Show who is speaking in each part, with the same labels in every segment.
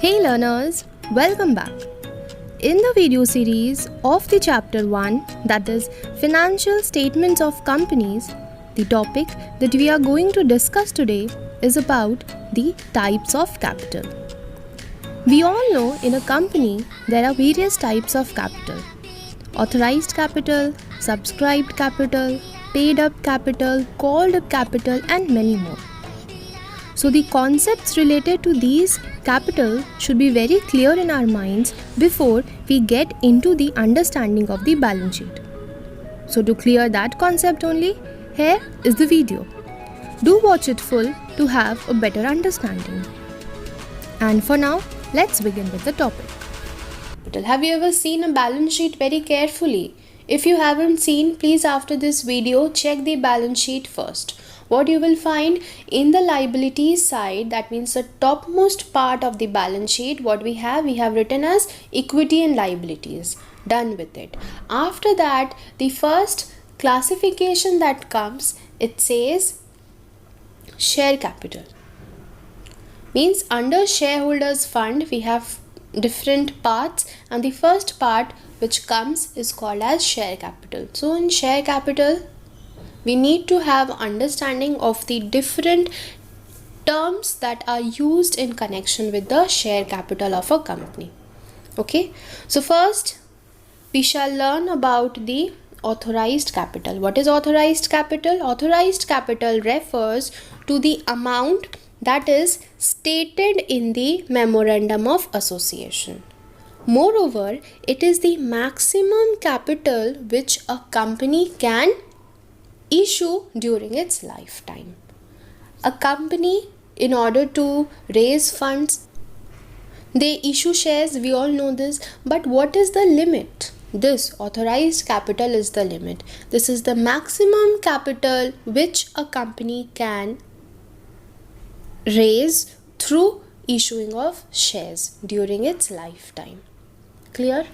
Speaker 1: Hey learners, welcome back. In the video series of the chapter 1, that is Financial Statements of Companies, the topic that we are going to discuss today is about the types of capital. We all know in a company there are various types of capital. Authorized capital, subscribed capital, paid up capital, called up capital and many more. So the concepts related to these capital should be very clear in our minds before we get into the understanding of the balance sheet. So to clear that concept only, here is the video. Do watch it full to have a better understanding. And for now, let's begin with the topic. Have you ever seen a balance sheet very carefully? If you haven't seen, please after this video check the balance sheet first. What you will find in the liabilities side, that means the topmost part of the balance sheet, what we have written as equity and liabilities. Done with it. After that, the first classification that comes, it says share capital. Means under shareholders fund, we have different parts, and the first part which comes is called as share capital. So in share capital, we need to have understanding of the different terms that are used in connection with the share capital of a company. Okay, so first we shall learn about the authorized capital. What is authorized capital? Authorized capital refers to the amount that is stated in the memorandum of association. Moreover, it is the maximum capital which a company can issue during its lifetime. A company, in order to raise funds, they issue shares, we all know this, but what is the limit? This authorized capital is the limit. This is the maximum capital which a company can raise through issuing of shares during its lifetime. Clear?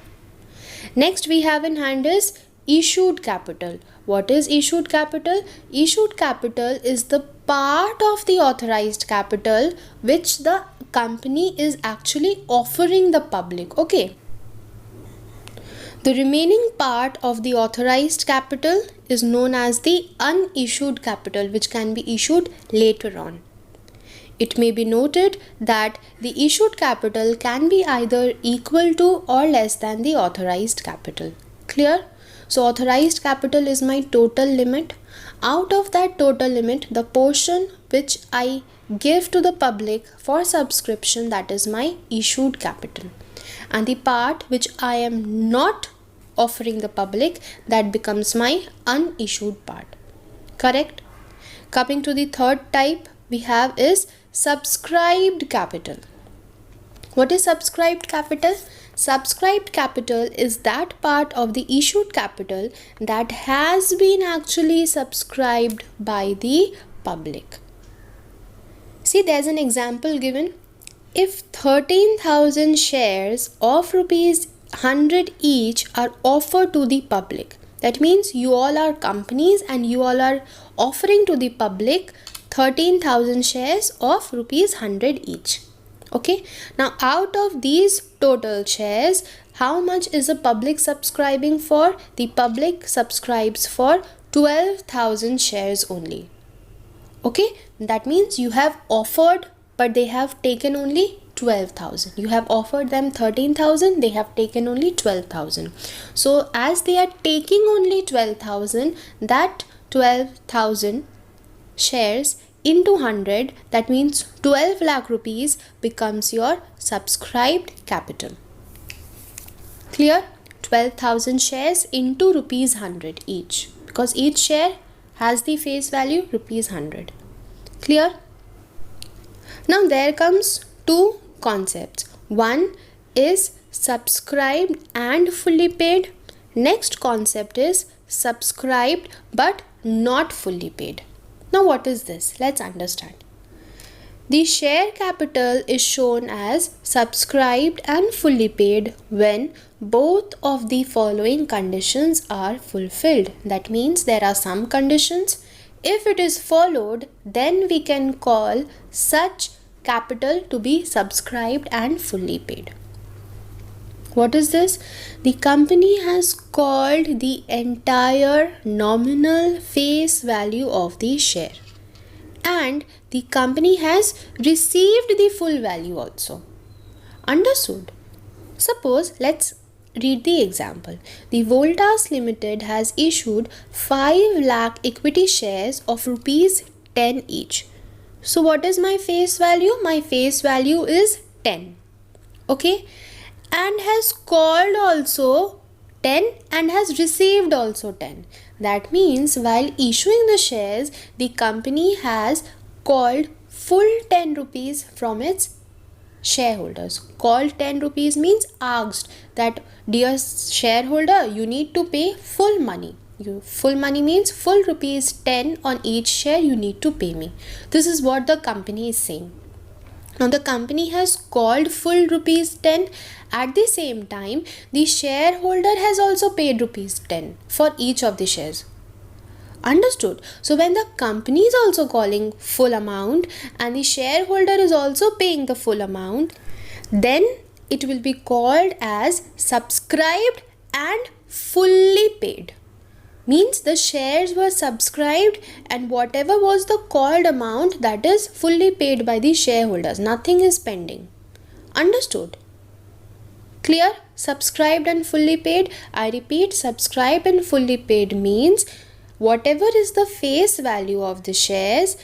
Speaker 1: Next we have in hand is issued capital. What is issued capital? Issued capital is the part of the authorized capital which the company is actually offering the public. Okay. The remaining part of the authorized capital is known as the unissued capital, which can be issued later on. It may be noted that the issued capital can be either equal to or less than the authorized capital. Clear? So authorized capital is my total limit. Out of that total limit, the portion which I give to the public for subscription, that is my issued capital. And the part which I am not offering the public, that becomes my unissued part. Correct? Coming to the third type we have is subscribed capital. What is subscribed capital? Subscribed capital is that part of the issued capital that has been actually subscribed by the public. See, there's an example given. If 13,000 shares of rupees 100 each are offered to the public, that means you all are companies and you all are offering to the public 13,000 shares of rupees 100 each. Okay, now out of these total shares, how much is the public subscribing for? The public subscribes for 12,000 shares only. Okay, that means you have offered, but they have taken only 12,000. You have offered them 13,000, they have taken only 12,000. So as they are taking only 12,000, that 12,000 shares into 100, that means 12 lakh rupees becomes your subscribed capital. Clear? 12,000 shares into rupees 100 each, because each share has the face value rupees 100. Clear? Now there comes two concepts. One is subscribed and fully paid. Next concept is subscribed but not fully paid. Now what is this? Let's understand. The share capital is shown as subscribed and fully paid when both of the following conditions are fulfilled. That means there are some conditions. If it is followed, then we can call such capital to be subscribed and fully paid. What is this? The company has called the entire nominal face value of the share, and the company has received the full value also. Understood? Suppose, let's read the example. The Voltas Limited has issued 5 lakh equity shares of rupees 10 each. So what is my face value? My face value is 10. Okay? And has called also 10 and has received also 10. That means while issuing the shares, the company has called full 10 rupees from its shareholders. Called 10 rupees means asked that, dear shareholder, you need to pay full money. Full money means full rupees 10 on each share you need to pay me. This is what the company is saying. Now the company has called full rupees 10. At the same time, the shareholder has also paid rupees 10 for each of the shares. Understood? So when the company is also calling full amount and the shareholder is also paying the full amount, then it will be called as subscribed and fully paid. Means the shares were subscribed and whatever was the called amount, that is fully paid by the shareholders. Nothing is pending. Understood? Clear? Subscribed and fully paid. I repeat, subscribed and fully paid means whatever is the face value of the shares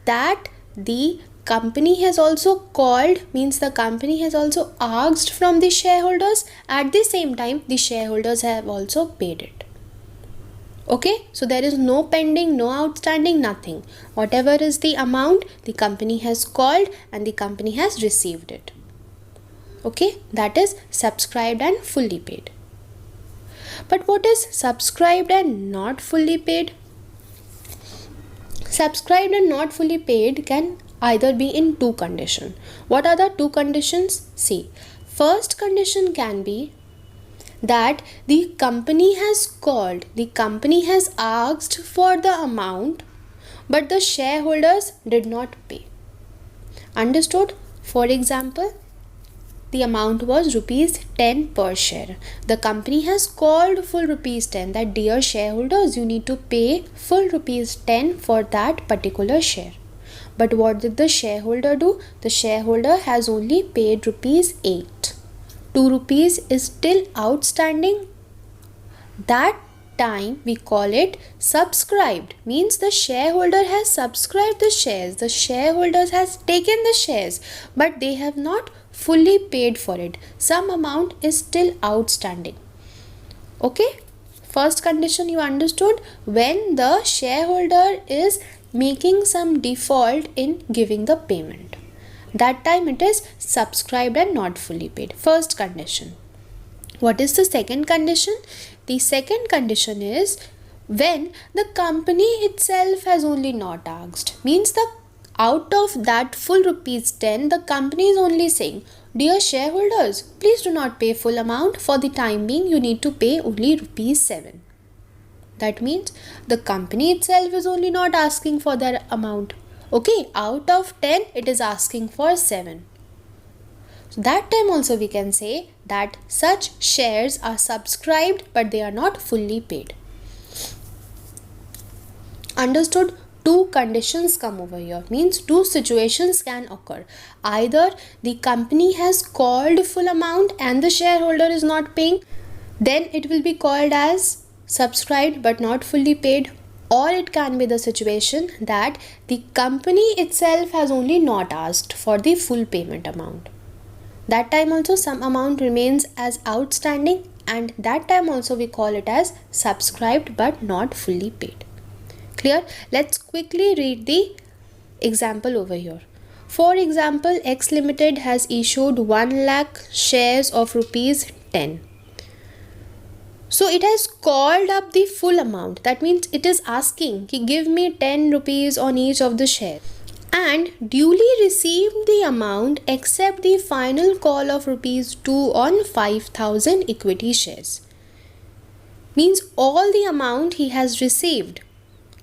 Speaker 1: that the company has also called, means the company has also asked from the shareholders. At the same time, the shareholders have also paid it. Okay, so there is no pending, no outstanding, nothing. Whatever is the amount, the company has called and the company has received it. Okay, that is subscribed and fully paid. But what is subscribed and not fully paid? Subscribed and not fully paid can either be in two conditions. What are the two conditions? See, first condition can be that the company has called, the company has asked for the amount, but the shareholders did not pay. Understood? For example, the amount was rupees 10 per share. The company has called full rupees 10 that, dear shareholders, you need to pay full rupees 10 for that particular share. But what did the shareholder do? The shareholder has only paid rupees 8. 2 rupees is still outstanding. That time we call it subscribed. Means the shareholder has subscribed the shares. The shareholders has taken the shares, but they have not fully paid for it. Some amount is still outstanding. Okay? First condition you understood, when the shareholder is making some default in giving the payment. That time it is subscribed and not fully paid. First condition. What is the second condition? The second condition is when the company itself has only not asked. Means the out of that full rupees 10, the company is only saying, dear shareholders, please do not pay full amount. For the time being, you need to pay only rupees 7. That means the company itself is only not asking for that amount. Okay, out of 10, it is asking for 7. So that time also we can say that such shares are subscribed but they are not fully paid. Understood? Two conditions come over here. Means two situations can occur. Either the company has called full amount and the shareholder is not paying, then it will be called as subscribed but not fully paid. Or it can be the situation that the company itself has only not asked for the full payment amount. That time also some amount remains as outstanding, and that time also we call it as subscribed but not fully paid. Clear? Let's quickly read the example over here. For example, X Limited has issued 1 lakh shares of rupees 10. So it has called up the full amount. That means it is asking, give me 10 rupees on each of the shares, and duly received the amount except the final call of rupees 2 on 5,000 equity shares. Means all the amount he has received.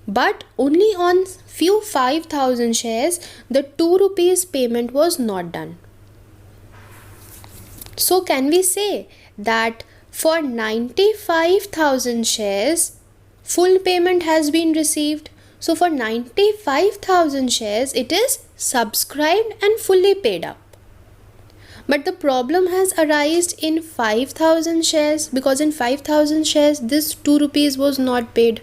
Speaker 1: but only on few 5,000 shares the 2 rupees payment was not done. So can we say that for 95,000 shares full payment has been received? So for 95,000 shares it is subscribed and fully paid up. But the problem has arisen in 5,000 shares, because in 5,000 shares this 2 rupees was not paid.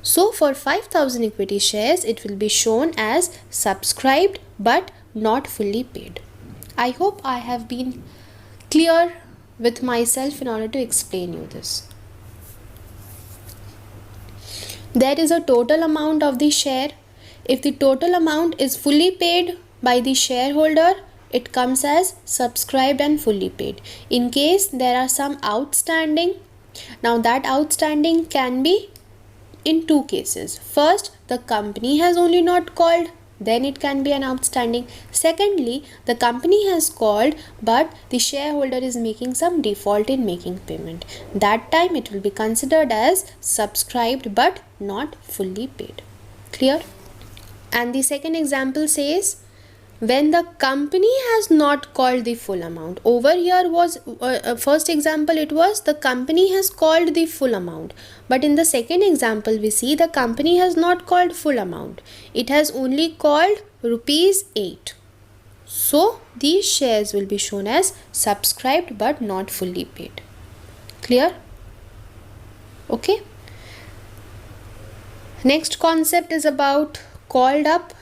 Speaker 1: So for 5,000 equity shares it will be shown as subscribed but not fully paid. I hope I have been clear with myself in order to explain you this. There is a total amount of the share. If the total amount is fully paid by the shareholder, it comes as subscribed and fully paid. In case there are some outstanding, now that outstanding can be in two cases. First, the company has only not called, then it can be an outstanding. Secondly, the company has called but the shareholder is making some default in making payment. That time it will be considered as subscribed but not fully paid. Clear? And the second example says, when the company has not called the full amount. Over here was first example, it was the company has called the full amount, but in the second example we see the company has not called full amount, it has only called rupees 8. So these shares will be shown as subscribed but not fully paid. Clear? Okay. Next concept is about called up.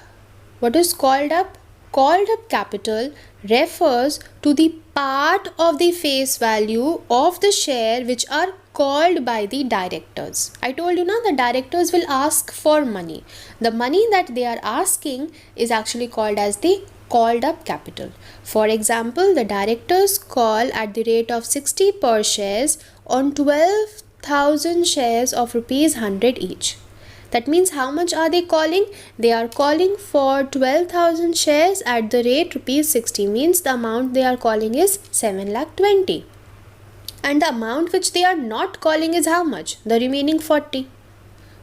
Speaker 1: What is called up? Called up capital refers to the part of the face value of the share which are called by the directors. I told you now the directors will ask for money. The money that they are asking is actually called as the called up capital. For example, the directors call at the rate of 60 per shares on 12,000 shares of rupees 100 each. That means how much are they calling? They are calling for 12,000 shares at the rate rupees 60, means the amount they are calling is 7,20,000. And the amount which they are not calling is how much? The remaining 40.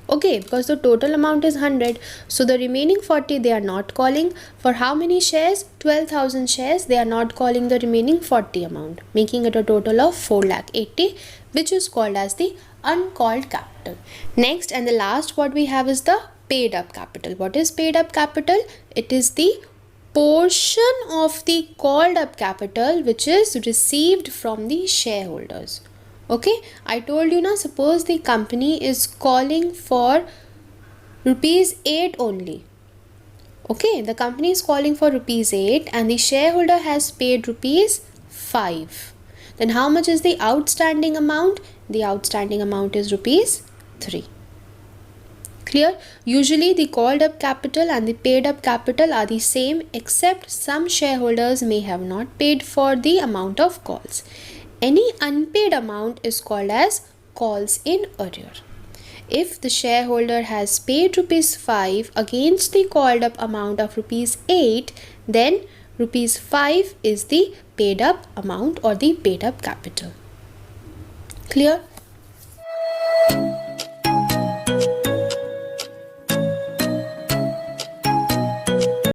Speaker 1: Okay, because the total amount is 100. So the remaining 40 they are not calling. For how many shares? 12,000 shares. They are not calling the remaining 40 amount, making it a total of 4,80,000, which is called as the uncalled capital. Next and the last what we have is the paid up capital. What is paid up capital? It is the portion of the called up capital which is received from the shareholders. Okay, I told you now, suppose the company is calling for rupees 8 only. Okay, the company is calling for rupees 8 and the shareholder has paid rupees 5. Then how much is the outstanding amount? The outstanding amount is rupees 3. Clear? Usually the called up capital and the paid up capital are the same, except some shareholders may have not paid for the amount of calls. Any unpaid amount is called as calls in arrear. If the shareholder has paid rupees 5 against the called up amount of rupees 8, then rupees 5 is the paid up amount or the paid up capital. Clear?